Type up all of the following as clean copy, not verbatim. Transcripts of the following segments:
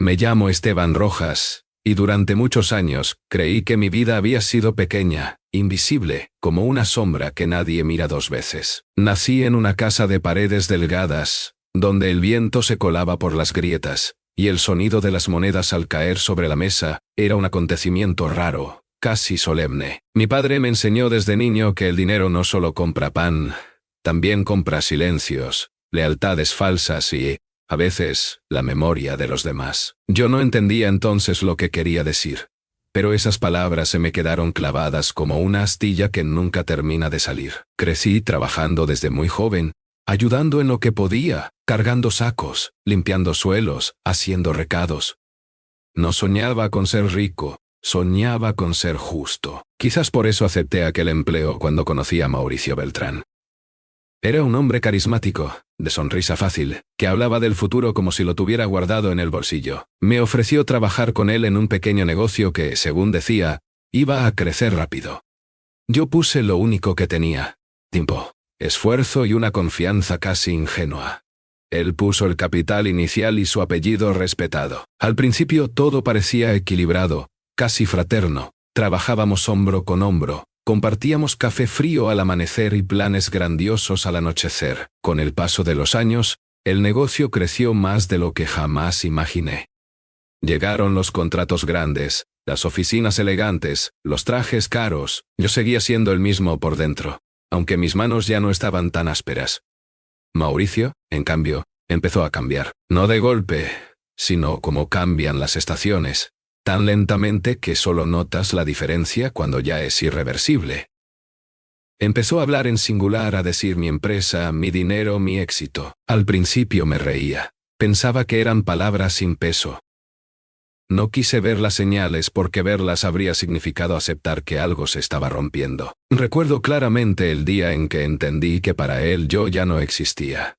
Me llamo Esteban Rojas, y durante muchos años creí que mi vida había sido pequeña, invisible, como una sombra que nadie mira dos veces. Nací en una casa de paredes delgadas, donde el viento se colaba por las grietas, y el sonido de las monedas al caer sobre la mesa era un acontecimiento raro, casi solemne. Mi padre me enseñó desde niño que el dinero no solo compra pan, también compra silencios, lealtades falsas y, a veces, la memoria de los demás. Yo no entendía entonces lo que quería decir, pero esas palabras se me quedaron clavadas como una astilla que nunca termina de salir. Crecí trabajando desde muy joven, ayudando en lo que podía, cargando sacos, limpiando suelos, haciendo recados. No soñaba con ser rico, soñaba con ser justo. Quizás por eso acepté aquel empleo cuando conocí a Mauricio Beltrán. Era un hombre carismático, de sonrisa fácil, que hablaba del futuro como si lo tuviera guardado en el bolsillo. Me ofreció trabajar con él en un pequeño negocio que, según decía, iba a crecer rápido. Yo puse lo único que tenía: tiempo, esfuerzo y una confianza casi ingenua. Él puso el capital inicial y su apellido respetado. Al principio todo parecía equilibrado, casi fraterno. Trabajábamos hombro con hombro. Compartíamos café frío al amanecer y planes grandiosos al anochecer. Con el paso de los años, el negocio creció más de lo que jamás imaginé. Llegaron los contratos grandes, las oficinas elegantes, los trajes caros. Yo seguía siendo el mismo por dentro, aunque mis manos ya no estaban tan ásperas. Mauricio, en cambio, empezó a cambiar. No de golpe, sino como cambian las estaciones. Tan lentamente que solo notas la diferencia cuando ya es irreversible. Empezó a hablar en singular, a decir mi empresa, mi dinero, mi éxito. Al principio me reía. Pensaba que eran palabras sin peso. No quise ver las señales porque verlas habría significado aceptar que algo se estaba rompiendo. Recuerdo claramente el día en que entendí que para él yo ya no existía.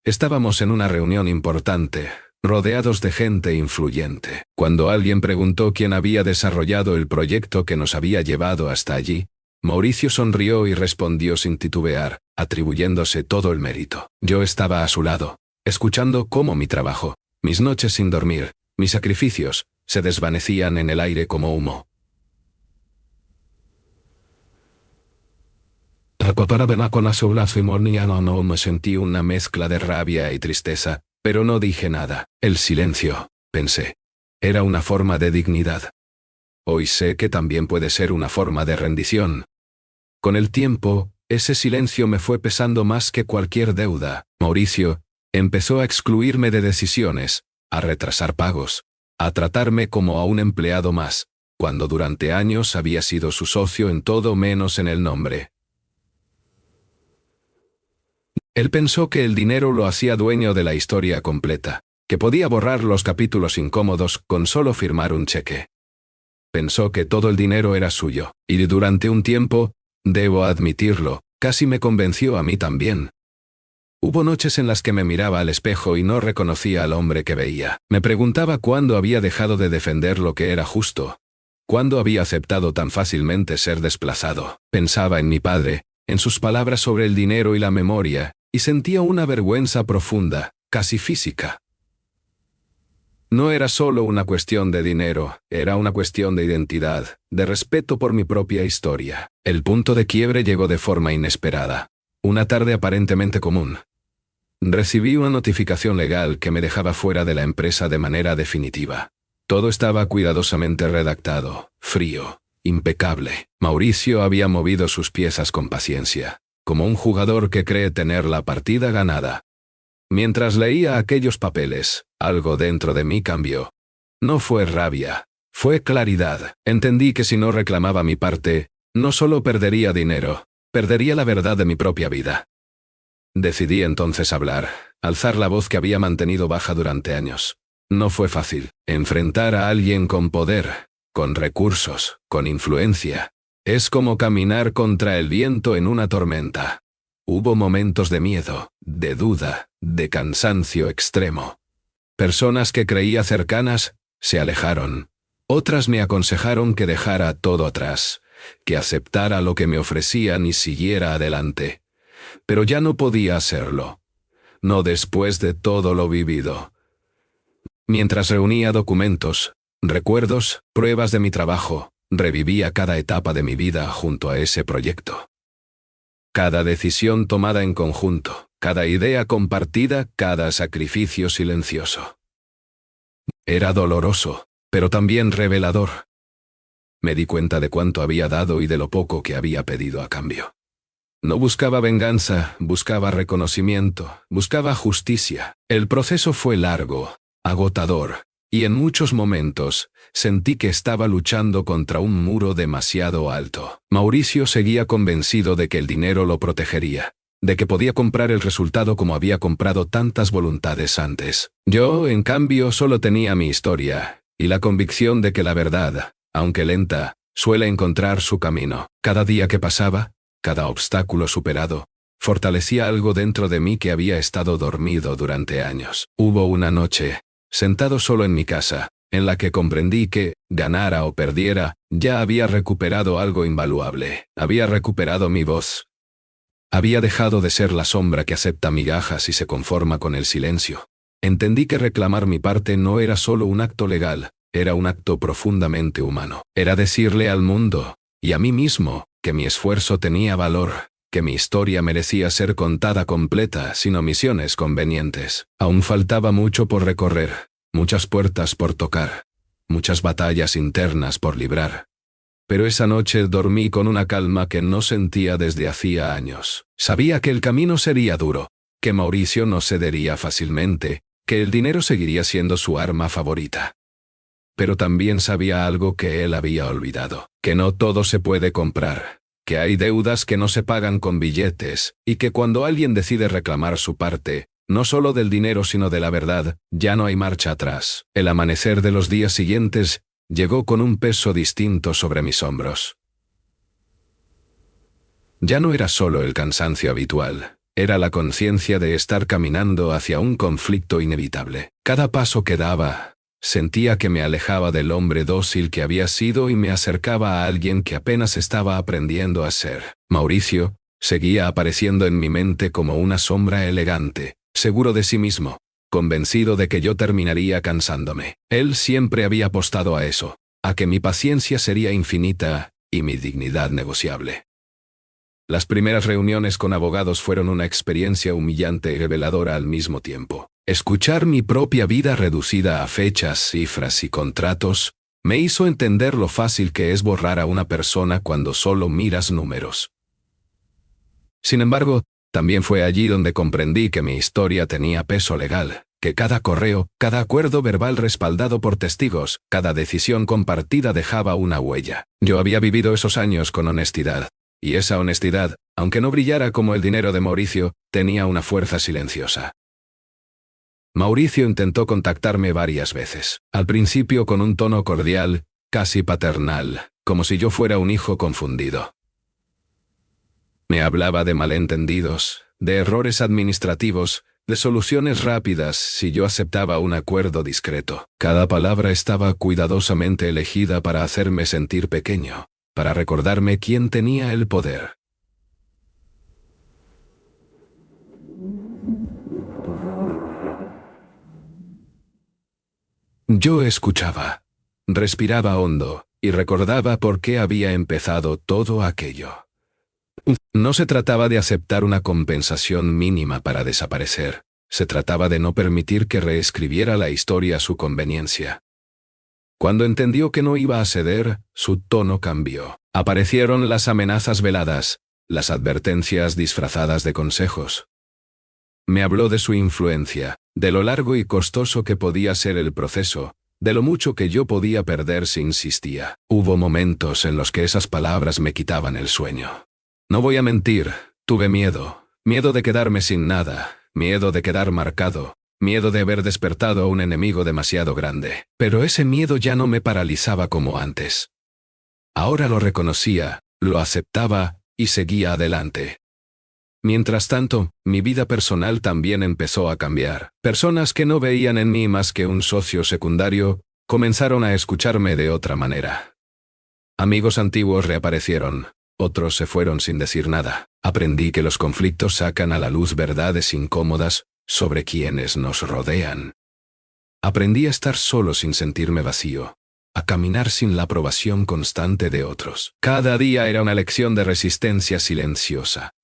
Estábamos en una reunión importante, rodeados de gente influyente. Cuando alguien preguntó quién había desarrollado el proyecto que nos había llevado hasta allí, Mauricio sonrió y respondió sin titubear, atribuyéndose todo el mérito. Yo estaba a su lado, escuchando cómo mi trabajo, mis noches sin dormir, mis sacrificios, se desvanecían en el aire como humo. No me sentí una mezcla de rabia y tristeza, pero no dije nada. El silencio, pensé, era una forma de dignidad. Hoy sé que también puede ser una forma de rendición. Con el tiempo, ese silencio me fue pesando más que cualquier deuda. Mauricio empezó a excluirme de decisiones, a retrasar pagos, a tratarme como a un empleado más, cuando durante años había sido su socio en todo menos en el nombre. Él pensó que el dinero lo hacía dueño de la historia completa, que podía borrar los capítulos incómodos con solo firmar un cheque. Pensó que todo el dinero era suyo, y durante un tiempo, debo admitirlo, casi me convenció a mí también. Hubo noches en las que me miraba al espejo y no reconocía al hombre que veía. Me preguntaba cuándo había dejado de defender lo que era justo, cuándo había aceptado tan fácilmente ser desplazado. Pensaba en mi padre, en sus palabras sobre el dinero y la memoria, y sentía una vergüenza profunda, casi física. No era solo una cuestión de dinero, era una cuestión de identidad, de respeto por mi propia historia. El punto de quiebre llegó de forma inesperada. Una tarde aparentemente común. Recibí una notificación legal que me dejaba fuera de la empresa de manera definitiva. Todo estaba cuidadosamente redactado, frío, impecable. Mauricio había movido sus piezas con paciencia, como un jugador que cree tener la partida ganada. Mientras leía aquellos papeles, algo dentro de mí cambió. No fue rabia, fue claridad. Entendí que si no reclamaba mi parte, no solo perdería dinero, perdería la verdad de mi propia vida. Decidí entonces hablar, alzar la voz que había mantenido baja durante años. No fue fácil. Enfrentar a alguien con poder, con recursos, con influencia. Es como caminar contra el viento en una tormenta. Hubo momentos de miedo, de duda, de cansancio extremo. Personas que creía cercanas se alejaron. Otras me aconsejaron que dejara todo atrás, que aceptara lo que me ofrecían y siguiera adelante. Pero ya no podía hacerlo. No después de todo lo vivido. Mientras reunía documentos, recuerdos, pruebas de mi trabajo, revivía cada etapa de mi vida junto a ese proyecto. Cada decisión tomada en conjunto, cada idea compartida, cada sacrificio silencioso. Era doloroso, pero también revelador. Me di cuenta de cuánto había dado y de lo poco que había pedido a cambio. No buscaba venganza, buscaba reconocimiento, buscaba justicia. El proceso fue largo, agotador, y en muchos momentos sentí que estaba luchando contra un muro demasiado alto. Mauricio seguía convencido de que el dinero lo protegería, de que podía comprar el resultado como había comprado tantas voluntades antes. Yo, en cambio, solo tenía mi historia, y la convicción de que la verdad, aunque lenta, suele encontrar su camino. Cada día que pasaba, cada obstáculo superado, fortalecía algo dentro de mí que había estado dormido durante años. Hubo una noche, sentado solo en mi casa, en la que comprendí que, ganara o perdiera, ya había recuperado algo invaluable. Había recuperado mi voz. Había dejado de ser la sombra que acepta migajas y se conforma con el silencio. Entendí que reclamar mi parte no era solo un acto legal, era un acto profundamente humano. Era decirle al mundo, y a mí mismo, que mi esfuerzo tenía valor, que mi historia merecía ser contada completa, sin omisiones convenientes. Aún faltaba mucho por recorrer, muchas puertas por tocar, muchas batallas internas por librar. Pero esa noche dormí con una calma que no sentía desde hacía años. Sabía que el camino sería duro, que Mauricio no cedería fácilmente, que el dinero seguiría siendo su arma favorita. Pero también sabía algo que él había olvidado, que no todo se puede comprar, que hay deudas que no se pagan con billetes, y que cuando alguien decide reclamar su parte, no solo del dinero sino de la verdad, ya no hay marcha atrás. El amanecer de los días siguientes llegó con un peso distinto sobre mis hombros. Ya no era solo el cansancio habitual, era la conciencia de estar caminando hacia un conflicto inevitable. Cada paso que daba, sentía que me alejaba del hombre dócil que había sido y me acercaba a alguien que apenas estaba aprendiendo a ser. Mauricio seguía apareciendo en mi mente como una sombra elegante, seguro de sí mismo, convencido de que yo terminaría cansándome. Él siempre había apostado a eso, a que mi paciencia sería infinita y mi dignidad negociable. Las primeras reuniones con abogados fueron una experiencia humillante y reveladora al mismo tiempo. Escuchar mi propia vida reducida a fechas, cifras y contratos me hizo entender lo fácil que es borrar a una persona cuando solo miras números. Sin embargo, también fue allí donde comprendí que mi historia tenía peso legal, que cada correo, cada acuerdo verbal respaldado por testigos, cada decisión compartida dejaba una huella. Yo había vivido esos años con honestidad, y esa honestidad, aunque no brillara como el dinero de Mauricio, tenía una fuerza silenciosa. Mauricio intentó contactarme varias veces, al principio con un tono cordial, casi paternal, como si yo fuera un hijo confundido. Me hablaba de malentendidos, de errores administrativos, de soluciones rápidas si yo aceptaba un acuerdo discreto. Cada palabra estaba cuidadosamente elegida para hacerme sentir pequeño, para recordarme quién tenía el poder. Yo escuchaba, respiraba hondo, y recordaba por qué había empezado todo aquello. No se trataba de aceptar una compensación mínima para desaparecer, se trataba de no permitir que reescribiera la historia a su conveniencia. Cuando entendió que no iba a ceder, su tono cambió. Aparecieron las amenazas veladas, las advertencias disfrazadas de consejos. Me habló de su influencia, de lo largo y costoso que podía ser el proceso, de lo mucho que yo podía perder si insistía. Hubo momentos en los que esas palabras me quitaban el sueño. No voy a mentir, tuve miedo de quedarme sin nada, miedo de quedar marcado, miedo de haber despertado a un enemigo demasiado grande. Pero ese miedo ya no me paralizaba como antes. Ahora lo reconocía, lo aceptaba y seguía adelante. Mientras tanto, mi vida personal también empezó a cambiar. Personas que no veían en mí más que un socio secundario, comenzaron a escucharme de otra manera. Amigos antiguos reaparecieron, otros se fueron sin decir nada. Aprendí que los conflictos sacan a la luz verdades incómodas sobre quienes nos rodean. Aprendí a estar solo sin sentirme vacío, a caminar sin la aprobación constante de otros. Cada día era una lección de resistencia silenciosa.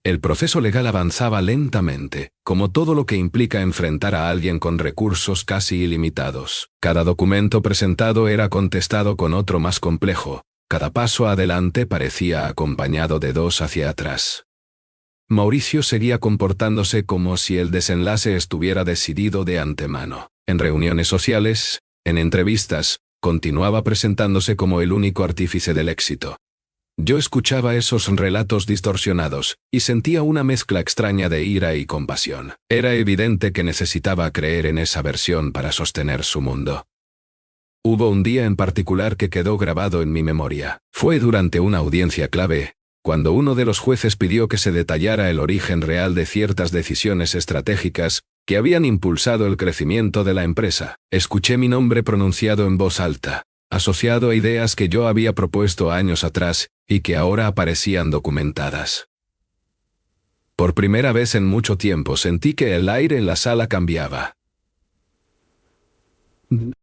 El proceso legal avanzaba lentamente, como todo lo que implica enfrentar a alguien con recursos casi ilimitados. Cada documento presentado era contestado con otro más complejo. Cada paso adelante parecía acompañado de dos hacia atrás. Mauricio seguía comportándose como si el desenlace estuviera decidido de antemano. En reuniones sociales, en entrevistas, continuaba presentándose como el único artífice del éxito. Yo escuchaba esos relatos distorsionados y sentía una mezcla extraña de ira y compasión. Era evidente que necesitaba creer en esa versión para sostener su mundo. Hubo un día en particular que quedó grabado en mi memoria. Fue durante una audiencia clave, cuando uno de los jueces pidió que se detallara el origen real de ciertas decisiones estratégicas que habían impulsado el crecimiento de la empresa. Escuché mi nombre pronunciado en voz alta, asociado a ideas que yo había propuesto años atrás y que ahora aparecían documentadas. Por primera vez en mucho tiempo sentí que el aire en la sala cambiaba.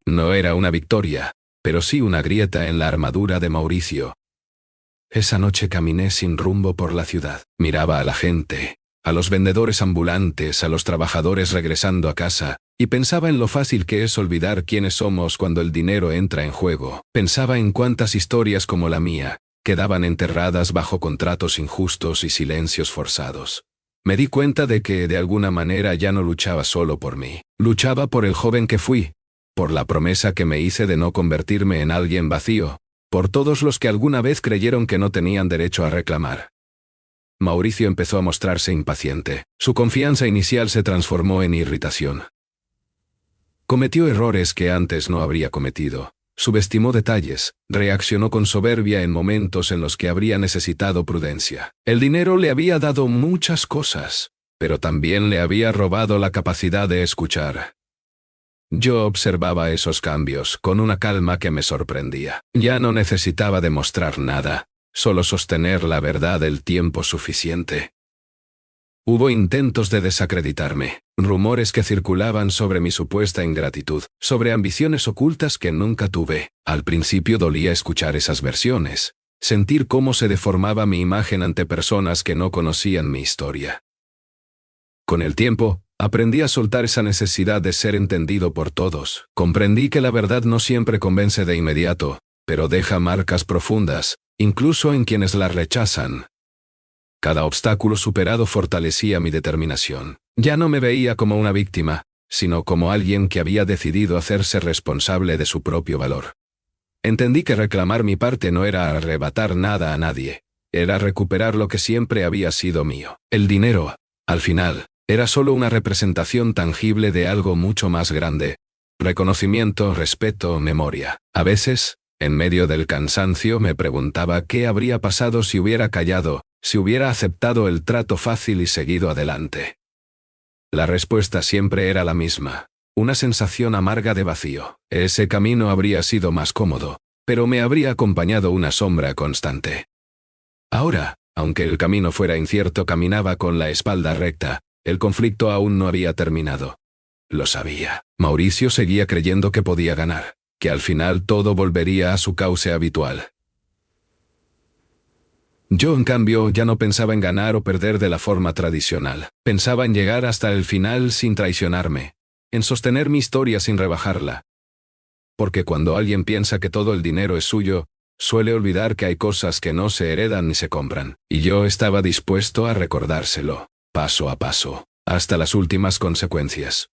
No era una victoria, pero sí una grieta en la armadura de Mauricio. Esa noche caminé sin rumbo por la ciudad. Miraba a la gente, a los vendedores ambulantes, a los trabajadores regresando a casa, y pensaba en lo fácil que es olvidar quiénes somos cuando el dinero entra en juego. Pensaba en cuántas historias como la mía quedaban enterradas bajo contratos injustos y silencios forzados. Me di cuenta de que de alguna manera ya no luchaba solo por mí. Luchaba por el joven que fui, por la promesa que me hice de no convertirme en alguien vacío, por todos los que alguna vez creyeron que no tenían derecho a reclamar. Mauricio empezó a mostrarse impaciente. Su confianza inicial se transformó en irritación. Cometió errores que antes no habría cometido. Subestimó detalles, reaccionó con soberbia en momentos en los que habría necesitado prudencia. El dinero le había dado muchas cosas, pero también le había robado la capacidad de escuchar. Yo observaba esos cambios con una calma que me sorprendía. Ya no necesitaba demostrar nada, solo sostener la verdad el tiempo suficiente. Hubo intentos de desacreditarme, rumores que circulaban sobre mi supuesta ingratitud, sobre ambiciones ocultas que nunca tuve. Al principio dolía escuchar esas versiones, sentir cómo se deformaba mi imagen ante personas que no conocían mi historia. Con el tiempo, aprendí a soltar esa necesidad de ser entendido por todos. Comprendí que la verdad no siempre convence de inmediato, pero deja marcas profundas, incluso en quienes la rechazan. Cada obstáculo superado fortalecía mi determinación. Ya no me veía como una víctima, sino como alguien que había decidido hacerse responsable de su propio valor. Entendí que reclamar mi parte no era arrebatar nada a nadie, era recuperar lo que siempre había sido mío. El dinero, al final, era solo una representación tangible de algo mucho más grande. Reconocimiento, respeto, memoria. A veces, en medio del cansancio, me preguntaba qué habría pasado si hubiera callado, si hubiera aceptado el trato fácil y seguido adelante. La respuesta siempre era la misma, una sensación amarga de vacío. Ese camino habría sido más cómodo, pero me habría acompañado una sombra constante. Ahora, aunque el camino fuera incierto, caminaba con la espalda recta. El conflicto aún no había terminado. Lo sabía. Mauricio seguía creyendo que podía ganar, que al final todo volvería a su cauce habitual. Yo, en cambio, ya no pensaba en ganar o perder de la forma tradicional. Pensaba en llegar hasta el final sin traicionarme, en sostener mi historia sin rebajarla. Porque cuando alguien piensa que todo el dinero es suyo, suele olvidar que hay cosas que no se heredan ni se compran. Y yo estaba dispuesto a recordárselo, paso a paso, hasta las últimas consecuencias.